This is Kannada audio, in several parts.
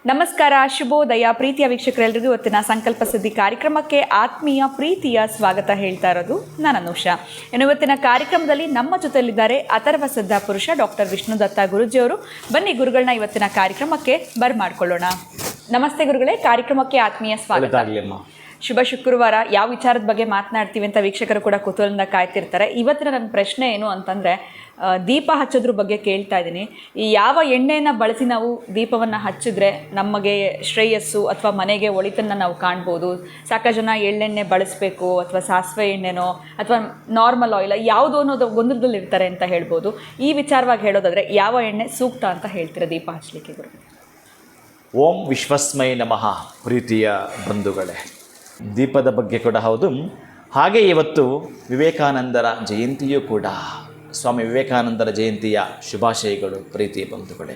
ನಮಸ್ಕಾರ, ಶುಭೋದಯ ಪ್ರೀತಿಯ ವೀಕ್ಷಕರೆಲ್ಲರಿಗೂ ಇವತ್ತಿನ ಸಂಕಲ್ಪ ಸಿದ್ಧಿ ಕಾರ್ಯಕ್ರಮಕ್ಕೆ ಆತ್ಮೀಯ ಪ್ರೀತಿಯ ಸ್ವಾಗತ ಹೇಳ್ತಾ ಇರೋದು ನಾನು ಅನುಷಾ. ಇವತ್ತಿನ ಕಾರ್ಯಕ್ರಮದಲ್ಲಿ ನಮ್ಮ ಜೊತೆಯಲ್ಲಿದ್ದಾರೆ ಅಥರ್ವ ಸಿದ್ಧ ಪುರುಷ ಡಾಕ್ಟರ್ ವಿಷ್ಣುದತ್ತ ಗುರುಜಿಯವರು. ಬನ್ನಿ ಗುರುಗಳನ್ನ ಇವತ್ತಿನ ಕಾರ್ಯಕ್ರಮಕ್ಕೆ ಬರ್ಮಾಡ್ಕೊಳ್ಳೋಣ. ನಮಸ್ತೆ ಗುರುಗಳೇ, ಕಾರ್ಯಕ್ರಮಕ್ಕೆ ಆತ್ಮೀಯ ಸ್ವಾಗತ. ಶುಭ ಶುಕ್ರವಾರ. ಯಾವ ವಿಚಾರದ ಬಗ್ಗೆ ಮಾತನಾಡ್ತೀವಿ ಅಂತ ವೀಕ್ಷಕರು ಕೂಡ ಕುತೂಹಲದಿಂದ ಕಾಯ್ತಿರ್ತಾರೆ. ಇವತ್ತಿನ ನನ್ನ ಪ್ರಶ್ನೆ ಏನು ಅಂತಂದರೆ, ದೀಪ ಹಚ್ಚೋದ್ರ ಬಗ್ಗೆ ಕೇಳ್ತಾ ಇದ್ದೀನಿ. ಈ ಯಾವ ಎಣ್ಣೆಯನ್ನು ಬಳಸಿ ನಾವು ದೀಪವನ್ನು ಹಚ್ಚಿದ್ರೆ ನಮಗೆ ಶ್ರೇಯಸ್ಸು ಅಥವಾ ಮನೆಗೆ ಒಳಿತನ್ನು ನಾವು ಕಾಣ್ಬೋದು? ಸಾಕಷ್ಟು ಜನ ಎಳ್ಳೆಣ್ಣೆ ಬಳಸಬೇಕು ಅಥವಾ ಸಾಸಿವೆ ಎಣ್ಣೆನೋ ಅಥವಾ ನಾರ್ಮಲ್ ಆಯಿಲ್ ಯಾವುದು ಅನ್ನೋದು ಗೊಂದಲದಲ್ಲಿ ಇರ್ತಾರೆ ಅಂತ ಹೇಳ್ಬೋದು. ಈ ವಿಚಾರವಾಗಿ ಹೇಳೋದಾದರೆ ಯಾವ ಎಣ್ಣೆ ಸೂಕ್ತ ಅಂತ ಹೇಳ್ತೀರಾ ದೀಪ ಹಚ್ಚಲಿಕ್ಕೆ ಗುರು? ಓಂ ವಿಶ್ವಸ್ಮೈ ನಮಃ. ಪ್ರೀತಿಯ ಬಂಧುಗಳೇ, ದೀಪದ ಬಗ್ಗೆ ಕೂಡ ಹೌದು, ಹಾಗೆ ಇವತ್ತು ವಿವೇಕಾನಂದರ ಜಯಂತಿಯೂ ಕೂಡ. ಸ್ವಾಮಿ ವಿವೇಕಾನಂದರ ಜಯಂತಿಯ ಶುಭಾಶಯಗಳು ಪ್ರೀತಿಯ ಬಂಧುಗಳೇ.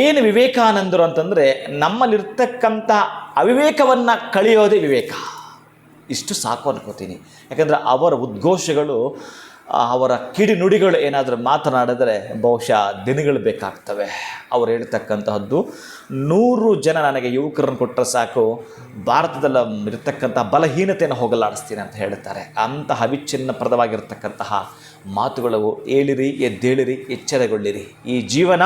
ಏನು ವಿವೇಕಾನಂದರು ಅಂತಂದರೆ, ನಮ್ಮಲ್ಲಿರ್ತಕ್ಕಂಥ ಅವಿವೇಕವನ್ನು ಕಳೆಯೋದೇ ವಿವೇಕ. ಇಷ್ಟು ಸಾಕು ಅನ್ಕೋತೀನಿ. ಯಾಕಂದರೆ ಅವರ ಉದ್ಘೋಷಗಳು, ಅವರ ಕಿಡಿನುಡಿಗಳು ಏನಾದರೂ ಮಾತನಾಡಿದರೆ ಬಹುಶಃ ದಿನಗಳು ಬೇಕಾಗ್ತವೆ. ಅವರು ಹೇಳ್ತಕ್ಕಂತಹದ್ದು 100 ಜನ ನನಗೆ ಯುವಕರನ್ನು ಕೊಟ್ಟರೆ ಸಾಕು, ಭಾರತದಲ್ಲಿ ಇರತಕ್ಕಂಥ ಬಲಹೀನತೆಯನ್ನು ಹೋಗಲಾಡಿಸ್ತೀನಿ ಅಂತ ಹೇಳ್ತಾರೆ. ಅಂತಹ ಅವಿಚ್ಛಿನ್ನಪ್ರದವಾಗಿರ್ತಕ್ಕಂತಹ ಮಾತುಗಳು. ಏಳಿರಿ, ಎದ್ದೇಳಿರಿ, ಎಚ್ಚರಗೊಳ್ಳಿರಿ. ಈ ಜೀವನ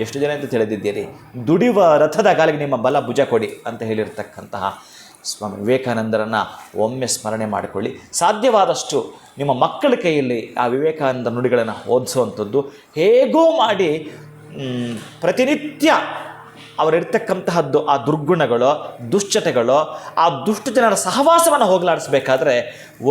ಎಷ್ಟು ಜನ ಅಂತ ತಿಳಿದಿದ್ದೀರಿ. ದುಡಿಯುವ ರಥದ ಗಾಲಿಗೆ ನಿಮ್ಮ ಬಲ ಭುಜ ಕೊಡಿ ಅಂತ ಹೇಳಿರ್ತಕ್ಕಂತಹ ಸ್ವಾಮಿ ವಿವೇಕಾನಂದರನ್ನು ಒಮ್ಮೆ ಸ್ಮರಣೆ ಮಾಡಿಕೊಳ್ಳಿ. ಸಾಧ್ಯವಾದಷ್ಟು ನಿಮ್ಮ ಮಕ್ಕಳ ಕೈಯಲ್ಲಿ ಆ ವಿವೇಕಾನಂದ ನುಡಿಗಳನ್ನು ಓದಿಸುವಂಥದ್ದು. ಹೇಗೋ ಮಾಡಿ ಪ್ರತಿನಿತ್ಯ ಅವರಿರ್ತಕ್ಕಂತಹದ್ದು ಆ ದುರ್ಗುಣಗಳು, ದುಶ್ಚಟಗಳು, ಆ ದುಷ್ಟ ಜನರ ಸಹವಾಸವನ್ನು ಹೋಗಲಾಡಿಸಬೇಕಾದ್ರೆ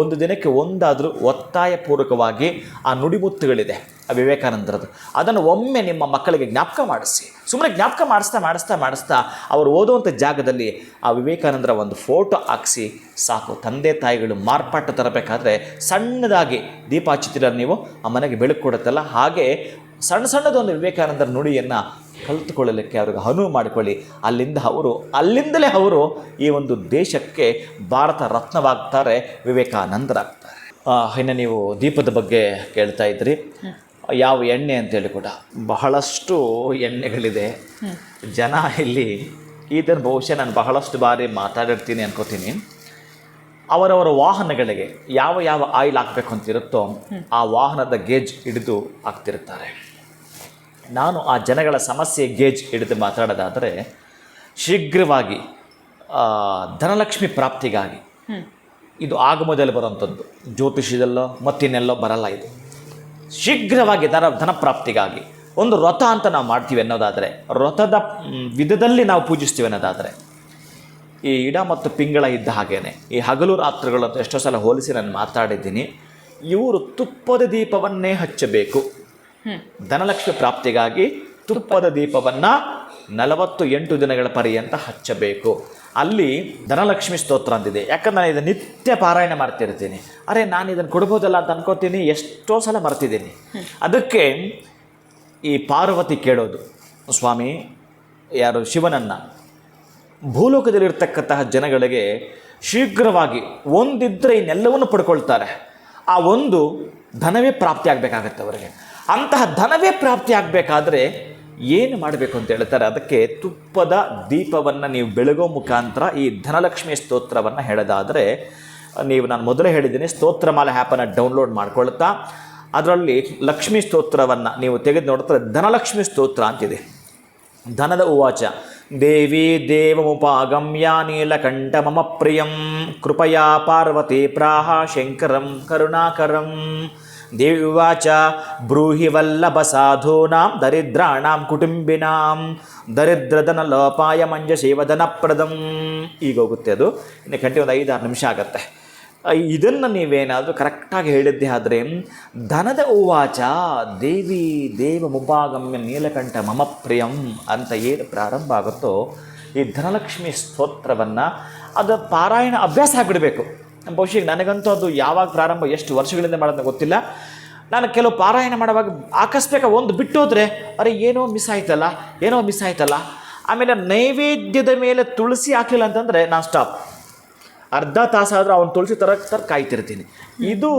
ಒಂದು ದಿನಕ್ಕೆ ಒಂದಾದರೂ ಒತ್ತಾಯಪೂರ್ವಕವಾಗಿ ಆ ನುಡಿಮುತ್ತುಗಳಿದೆ ಆ ವಿವೇಕಾನಂದರದ್ದು. ಅದನ್ನು ಒಮ್ಮೆ ನಿಮ್ಮ ಮಕ್ಕಳಿಗೆ ಜ್ಞಾಪಕ ಮಾಡಿಸಿ. ಸುಮ್ಮನೆ ಜ್ಞಾಪಕ ಮಾಡಿಸ್ತಾ ಅವರು ಓದುವಂಥ ಜಾಗದಲ್ಲಿ ಆ ವಿವೇಕಾನಂದರ ಒಂದು ಫೋಟೋ ಹಾಕಿಸಿ ಸಾಕು. ತಂದೆ ತಾಯಿಗಳು ಮಾರ್ಪಾಟ ತರಬೇಕಾದ್ರೆ ಸಣ್ಣದಾಗಿ ದೀಪ ಹಚ್ಚುತ್ತೀರ ನೀವು, ಆ ಮನೆಗೆ ಬೆಳಕು ಕೊಡುತ್ತಲ್ಲ, ಹಾಗೆ ಸಣ್ಣದೊಂದು ವಿವೇಕಾನಂದರ ನುಡಿಯನ್ನು ಕಲಿತುಕೊಳ್ಳಲಿಕ್ಕೆ ಅವ್ರಿಗೆ ಅನುವು ಮಾಡಿಕೊಳ್ಳಿ. ಅಲ್ಲಿಂದಲೇ ಅವರು ಈ ಒಂದು ದೇಶಕ್ಕೆ ಭಾರತ ರತ್ನವಾಗ್ತಾರೆ, ವಿವೇಕಾನಂದರಾಗ್ತಾರೆ. ಇನ್ನು ನೀವು ದೀಪದ ಬಗ್ಗೆ ಕೇಳ್ತಾ ಇದ್ರಿ, ಯಾವ ಎಣ್ಣೆ ಅಂತೇಳಿ ಕೂಡ ಬಹಳಷ್ಟು ಎಣ್ಣೆಗಳಿದೆ. ಜನ ಇಲ್ಲಿ ಇದನ್ನು ಬಹುಶಃ ನಾನು ಬಹಳಷ್ಟು ಬಾರಿ ಮಾತಾಡಿರ್ತೀನಿ ಅನ್ಕೋತೀನಿ. ಅವರವರ ವಾಹನಗಳಿಗೆ ಯಾವ ಆಯಿಲ್ ಹಾಕಬೇಕು ಅಂತಿರುತ್ತೋ ಆ ವಾಹನದ ಗೇಜ್ ಹಿಡಿದು ಹಾಕ್ತಿರ್ತಾರೆ. ನಾನು ಆ ಜನಗಳ ಸಮಸ್ಯೆ ಗೇಜ್ ಹಿಡಿದು ಮಾತಾಡೋದಾದರೆ, ಶೀಘ್ರವಾಗಿ ಧನಲಕ್ಷ್ಮಿ ಪ್ರಾಪ್ತಿಗಾಗಿ ಇದು ಆಗಮದಲ್ಲಿ ಬರುವಂಥದ್ದು. ಜ್ಯೋತಿಷ್ಯದಲ್ಲೋ ಮತ್ತಿನ್ನೆಲ್ಲೋ ಬರಲ್ಲ. ಇದು ಶೀಘ್ರವಾಗಿ ಧನ ಪ್ರಾಪ್ತಿಗಾಗಿ ಒಂದು ವ್ರತ ಅಂತ ನಾವು ಮಾಡ್ತೀವಿ ಅನ್ನೋದಾದರೆ, ವ್ರತದ ವಿಧದಲ್ಲಿ ನಾವು ಪೂಜಿಸ್ತೀವಿ ಅನ್ನೋದಾದರೆ, ಈ ಇಡ ಮತ್ತು ಪಿಂಗಳ ಇದ್ದ ಹಾಗೇನೆ ಈ ಹಗಲು ರಾತ್ರಿಗಳಂತ ಎಷ್ಟೋ ಸಲ ಹೋಲಿಸಿ ನಾನು ಮಾತಾಡಿದ್ದೀನಿ. ಇವರು ತುಪ್ಪದ ದೀಪವನ್ನೇ ಹಚ್ಚಬೇಕು. ಧನಲಕ್ಷ್ಮಿ ಪ್ರಾಪ್ತಿಗಾಗಿ ತುಪ್ಪದ ದೀಪವನ್ನು 48 ದಿನಗಳ ಪರ್ಯಂತ ಹಚ್ಚಬೇಕು. ಅಲ್ಲಿ ಧನಲಕ್ಷ್ಮಿ ಸ್ತೋತ್ರ ಅಂತಿದೆ. ಯಾಕಂದ್ರೆ ನಾನು ಇದನ್ನು ನಿತ್ಯ ಪಾರಾಯಣ ಮಾಡ್ತಿರ್ತೀನಿ. ನಾನು ಇದನ್ನು ಕೊಡ್ಬೋದಲ್ಲ ಅಂತ ಅನ್ಕೋತೀನಿ, ಎಷ್ಟೋ ಸಲ ಮರ್ತಿದ್ದೀನಿ. ಅದಕ್ಕೆ ಈ ಪಾರ್ವತಿ ಕೇಳೋದು, ಸ್ವಾಮಿ ಯಾರು ಶಿವನನ್ನು, ಭೂಲೋಕದಲ್ಲಿರ್ತಕ್ಕಂತಹ ಜನಗಳಿಗೆ ಶೀಘ್ರವಾಗಿ ಒಂದಿದ್ದರೆ ಇನ್ನೆಲ್ಲವನ್ನು ಪಡ್ಕೊಳ್ತಾರೆ. ಆ ಒಂದು ಧನವೇ ಪ್ರಾಪ್ತಿ ಆಗಬೇಕಾಗತ್ತೆ ಅವರಿಗೆ. ಅಂತಹ ಧನವೇ ಪ್ರಾಪ್ತಿ ಆಗಬೇಕಾದ್ರೆ ಏನು ಮಾಡಬೇಕು ಅಂತ ಹೇಳ್ತಾರೆ. ಅದಕ್ಕೆ ತುಪ್ಪದ ದೀಪವನ್ನು ನೀವು ಬೆಳಗೋ ಮುಖಾಂತರ ಈ ಧನಲಕ್ಷ್ಮಿ ಸ್ತೋತ್ರವನ್ನು ಹೇಳೋದಾದರೆ, ನಾನು ಮೊದಲೇ ಹೇಳಿದ್ದೀನಿ, ಸ್ತೋತ್ರಮಾಲೆ ಆ್ಯಪನ್ನು ಡೌನ್ಲೋಡ್ ಮಾಡ್ಕೊಳ್ತಾ ಅದರಲ್ಲಿ ಲಕ್ಷ್ಮೀ ಸ್ತೋತ್ರವನ್ನು ನೀವು ತೆಗೆದು ನೋಡ್ತಾರೆ. ಧನಲಕ್ಷ್ಮಿ ಸ್ತೋತ್ರ ಅಂತಿದೆ. ಧನದ ಉವಾಚ ದೇವಿ ದೇವಮುಪಾಗಮ್ಯ ನೀಲಕಂಠ ಮಮ ಪ್ರಿಯಂ ಕೃಪಯಾ ಪಾರ್ವತಿ ಪ್ರಾಹ ಶಂಕರಂ ಕರುಣಾಕರಂ. ದೇವಿ ಉವಾಚ ಬ್ರೂಹಿ ವಲ್ಲಭ ಸಾಧೂನಾಂ ದರಿದ್ರಾಣಾಂ ಕುಟುಂಬಿನಾಂ ದರಿದ್ರಧನ ಲೋಪಾಯ ಮಂಜಶೇವಧನಪ್ರದಂ. ಈಗ ಹೋಗುತ್ತೆ ಅದು. ಇನ್ನು ಗಂಟೆ ಒಂದು 5-6 ನಿಮಿಷ ಆಗುತ್ತೆ. ಇದನ್ನು ನೀವೇನಾದರೂ ಕರೆಕ್ಟಾಗಿ ಹೇಳಿದ್ದೆ ಆದರೆ, ಧನದ ಉವಾಚ ದೇವಿ ದೇವ ಮುಪಾಗಮ್ಯ ನೀಲಕಂಠ ಮಮ ಪ್ರಿಯಂ ಅಂತ ಏನು ಪ್ರಾರಂಭ ಆಗುತ್ತೋ ಈ ಧನಲಕ್ಷ್ಮಿ ಸ್ತೋತ್ರವನ್ನು ಅದು ಪಾರಾಯಣ ಅಭ್ಯಾಸ ಆಗಿಬಿಡಬೇಕು. ಬಹುಶಃ ನನಗಂತೂ ಅದು ಯಾವಾಗ ಪ್ರಾರಂಭ, ಎಷ್ಟು ವರ್ಷಗಳಿಂದ ಮಾಡೋದನ್ನ ಗೊತ್ತಿಲ್ಲ. ನಾನು ಕೆಲವು ಪಾರಾಯಣ ಮಾಡುವಾಗ ಆಕಸ್ಮಿಕ ಒಂದು ಬಿಟ್ಟೋದ್ರೆ ಏನೋ ಮಿಸ್ ಆಯ್ತಲ್ಲ. ಆಮೇಲೆ ನೈವೇದ್ಯದ ಮೇಲೆ ತುಳಸಿ ಹಾಕಲಿಲ್ಲ ಅಂತಂದರೆ ನಾನು ಸ್ಟಾಪ್. ಅರ್ಧ ತಾಸಾದರೂ ಅವನು ತುಳಸಿ ತರ ಕಾಯ್ತಿರ್ತೀನಿ. ಇದು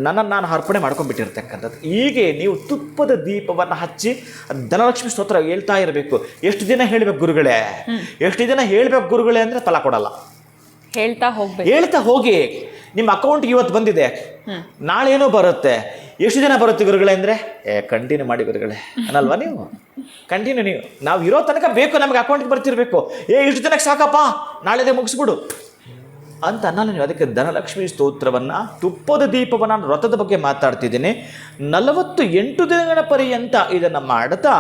ನನ್ನನ್ನು ನಾನು ಅರ್ಪಣೆ ಮಾಡ್ಕೊಂಡ್ಬಿಟ್ಟಿರ್ತಕ್ಕಂಥದ್ದು. ಹೀಗೆ ನೀವು ತುಪ್ಪದ ದೀಪವನ್ನು ಹಚ್ಚಿ ಧನಲಕ್ಷ್ಮಿ ಸ್ತೋತ್ರ ಹೇಳ್ತಾ ಇರಬೇಕು. ಎಷ್ಟು ದಿನ ಹೇಳಬೇಕು ಗುರುಗಳೇ, ಎಷ್ಟು ದಿನ ಹೇಳಬೇಕು ಗುರುಗಳೇ ಅಂದರೆ ಫಲ ಕೊಡಲ್ಲ. ಹೇಳ್ತಾ ಹೋಗಿ. ನಿಮ್ಮ ಅಕೌಂಟ್ಗೆ ಇವತ್ತು ಬಂದಿದೆ, ನಾಳೇನೋ ಬರುತ್ತೆ, ಎಷ್ಟು ದಿನ ಬರುತ್ತೆ ಗುರುಗಳೇ ಅಂದರೆ ಕಂಟಿನ್ಯೂ ಮಾಡಿ ಗುರುಗಳೇ ಅನ್ನಲ್ವಾ ನೀವು? ಕಂಟಿನ್ಯೂ ನೀವು ನಾವು ಇರೋ ತನಕ ಬೇಕು, ನಮಗೆ ಅಕೌಂಟ್ಗೆ ಬರ್ತಿರ್ಬೇಕು. ಇಷ್ಟು ದಿನಕ್ಕೆ ಸಾಕಪ್ಪ, ನಾಳೆದೇ ಮುಗಿಸ್ಬಿಡು ಅಂತ ನಾನು ನೀವು. ಅದಕ್ಕೆ ಧನಲಕ್ಷ್ಮಿ ಸ್ತೋತ್ರವನ್ನು, ತುಪ್ಪದ ದೀಪವನ್ನು, ನಾನು ವ್ರತದ ಬಗ್ಗೆ ಮಾತಾಡ್ತಿದ್ದೀನಿ, 48 ದಿನಗಳ ಪರ್ಯಂತ ಇದನ್ನು ಮಾಡ್ತಾ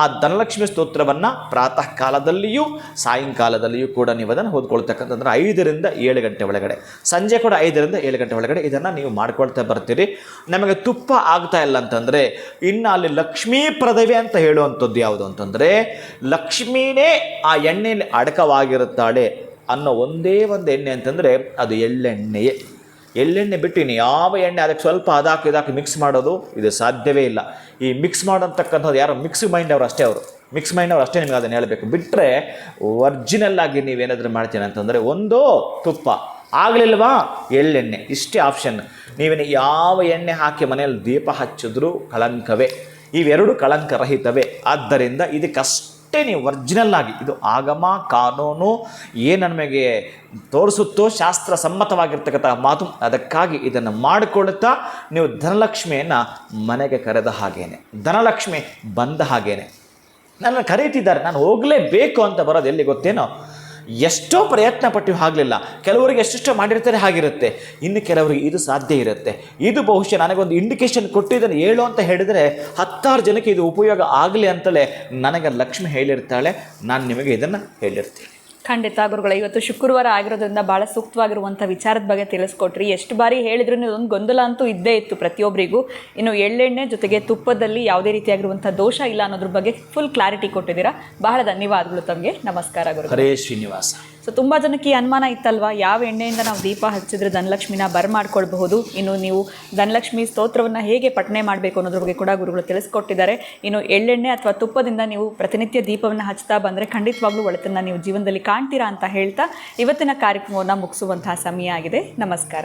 ಆ ಧನಲಕ್ಷ್ಮಿ ಸ್ತೋತ್ರವನ್ನು ಪ್ರಾತಃ ಕಾಲದಲ್ಲಿಯೂ ಸಾಯಂಕಾಲದಲ್ಲಿಯೂ ಕೂಡ ನೀವು ಅದನ್ನು ಓದ್ಕೊಳ್ತಕ್ಕಂಥದ್ದು 5 ರಿಂದ 7 ಗಂಟೆ ಒಳಗಡೆ, ಸಂಜೆ ಕೂಡ 5 ರಿಂದ 7 ಗಂಟೆ ಒಳಗಡೆ ಇದನ್ನು ನೀವು ಮಾಡ್ಕೊಳ್ತಾ ಬರ್ತೀರಿ. ನಮಗೆ ತುಪ್ಪ ಆಗ್ತಾ ಇಲ್ಲ ಅಂತಂದರೆ ಇನ್ನು ಅಲ್ಲಿ ಲಕ್ಷ್ಮೀಪ್ರದವೇ ಅಂತ ಹೇಳುವಂಥದ್ದು ಯಾವುದು ಅಂತಂದರೆ, ಲಕ್ಷ್ಮೀನೇ ಆ ಎಣ್ಣೆಯಲ್ಲಿ ಅಡಕವಾಗಿರುತ್ತಾಳೆ ಅನ್ನೋ ಒಂದೇ ಒಂದು ಎಣ್ಣೆ ಅಂತಂದರೆ ಅದು ಎಳ್ಳೆಣ್ಣೆಯೇ. ಎಳ್ಳೆಣ್ಣೆ ಬಿಟ್ಟು ಇನ್ನು ಯಾವ ಎಣ್ಣೆ ಅದಕ್ಕೆ ಸ್ವಲ್ಪ ಅದಾಕಿ ಮಿಕ್ಸ್ ಮಾಡೋದು ಇದು ಸಾಧ್ಯವೇ ಇಲ್ಲ. ಈ ಮಿಕ್ಸ್ ಮಾಡೋಂತಕ್ಕಂಥದ್ದು ಯಾರೋ ಮಿಕ್ಸ್ ಮೈಂಡ್ ಅವರು ಅಷ್ಟೇ, ಮಿಕ್ಸ್ ಮೈಂಡ್ ಅವರು ಅಷ್ಟೇ ನಿಮಗೆ ಅದನ್ನು ಹೇಳಬೇಕು. ಬಿಟ್ಟರೆ ಒರ್ಜಿನಲ್ ಆಗಿ ನೀವೇನಾದರೂ ಮಾಡ್ತೀನಿ ಅಂತಂದರೆ ಒಂದು ತುಪ್ಪ, ಆಗಲಿಲ್ವಾ ಎಳ್ಳೆಣ್ಣೆ, ಇಷ್ಟೇ ಆಪ್ಷನ್. ನೀವೇನು ಯಾವ ಎಣ್ಣೆ ಹಾಕಿ ಮನೆಯಲ್ಲಿ ದೀಪ ಹಚ್ಚಿದ್ರೂ ಕಳಂಕವೇ. ಇವೆರಡು ಕಳಂಕರಹಿತವೇ. ಆದ್ದರಿಂದ ಇದಕ್ಕಷ್ಟೇ ನೀವು ಒರ್ಜಿನಲ್ ಆಗಿ, ಇದು ಆಗಮ ಕಾನೂನು ಏನು ನಮಗೆ ತೋರಿಸುತ್ತೋ ಶಾಸ್ತ್ರ ಸಮ್ಮತವಾಗಿರ್ತಕ್ಕಂಥ ಮಾತು, ಅದಕ್ಕಾಗಿ ಇದನ್ನು ಮಾಡಿಕೊಳ್ತಾ ನೀವು ಧನಲಕ್ಷ್ಮಿಯನ್ನು ಮನೆಗೆ ಕರೆದ ಹಾಗೇನೆ, ಧನಲಕ್ಷ್ಮಿ ಬಂದ ಹಾಗೇನೆ. ನನ್ನ ಕರೀತಿದ್ದಾರೆ, ನಾನು ಹೋಗಲೇಬೇಕು ಅಂತ ಬರೋದು ಎಲ್ಲಿ ಗೊತ್ತೇನೋ, ಎಷ್ಟೋ ಪ್ರಯತ್ನ ಪಟ್ಟು ಆಗಲಿಲ್ಲ. ಕೆಲವರಿಗೆ ಎಷ್ಟೆಷ್ಟೋ ಮಾಡಿರ್ತಾರೆ ಹಾಗಿರುತ್ತೆ, ಇನ್ನು ಕೆಲವರಿಗೆ ಇದು ಸಾಧ್ಯ ಇರುತ್ತೆ. ಇದು ಬಹುಶಃ ನನಗೊಂದು ಇಂಡಿಕೇಶನ್ ಕೊಟ್ಟಿದ್ದನ್ನು ಹೇಳು ಅಂತ ಹೇಳಿದರೆ 10 ಜನಕ್ಕೆ ಇದು ಉಪಯೋಗ ಆಗಲಿ ಅಂತಲೇ ನನಗೆ ಲಕ್ಷ್ಮಿ ಹೇಳಿರ್ತಾಳೆ, ನಾನು ನಿಮಗೆ ಇದನ್ನು ಹೇಳಿರ್ತೀನಿ. ಖಂಡಿತ ಗುರುಗಳೇ, ಇವತ್ತು ಶುಕ್ರವಾರ ಆಗಿರೋದ್ರಿಂದ ಭಾಳ ಸೂಕ್ತವಾಗಿರುವಂಥ ವಿಚಾರದ ಬಗ್ಗೆ ತಿಳಿಸ್ಕೊಟ್ರಿ. ಎಷ್ಟು ಬಾರಿ ಹೇಳಿದ್ರು ಒಂದು ಗೊಂದಲ ಅಂತೂ ಇದ್ದೇ ಇತ್ತು ಪ್ರತಿಯೊಬ್ಬರಿಗೂ. ಇನ್ನು ಎಳ್ಳೆಣ್ಣೆ ಜೊತೆಗೆ ತುಪ್ಪದಲ್ಲಿ ಯಾವುದೇ ರೀತಿಯಾಗಿರುವಂಥ ದೋಷ ಇಲ್ಲ ಅನ್ನೋದ್ರ ಬಗ್ಗೆ ಫುಲ್ ಕ್ಲಾರಿಟಿ ಕೊಟ್ಟಿದ್ದೀರಾ. ಬಹಳ ಧನ್ಯವಾದಗಳು ತಮಗೆ. ನಮಸ್ಕಾರ ಗುರು. ಹರೇ ಶ್ರೀನಿವಾಸ. ಸೊ ತುಂಬ ಜನಕ್ಕೆ ಈ ಅನುಮಾನ ಇತ್ತಲ್ವಾ, ಯಾವ ಎಣ್ಣೆಯಿಂದ ನಾವು ದೀಪ ಹಚ್ಚಿದ್ರೆ ಧನಲಕ್ಷ್ಮಿನ ಬರ್ಮಾಡ್ಕೊಳ್ಬಹುದು. ಇನ್ನು ನೀವು ಧನಲಕ್ಷ್ಮಿ ಸ್ತೋತ್ರವನ್ನು ಹೇಗೆ ಪಠನೆ ಮಾಡಬೇಕು ಅನ್ನೋದ್ರ ಬಗ್ಗೆ ಕೂಡ ಗುರುಗಳು ತಿಳಿಸ್ಕೊಟ್ಟಿದ್ದಾರೆ. ಇನ್ನು ಎಳ್ಳೆಣ್ಣೆ ಅಥವಾ ತುಪ್ಪದಿಂದ ನೀವು ಪ್ರತಿನಿತ್ಯ ದೀಪವನ್ನು ಹಚ್ತಾ ಬಂದರೆ ಖಂಡಿತವಾಗ್ಲೂ ಒಳಿತನ್ನು ನೀವು ಜೀವನದಲ್ಲಿ ಕಾಣ್ತೀರಾ ಅಂತ ಹೇಳ್ತಾ ಇವತ್ತಿನ ಕಾರ್ಯಕ್ರಮವನ್ನು ಮುಗಿಸುವಂತಹ ಸಮಯ ಆಗಿದೆ. ನಮಸ್ಕಾರ.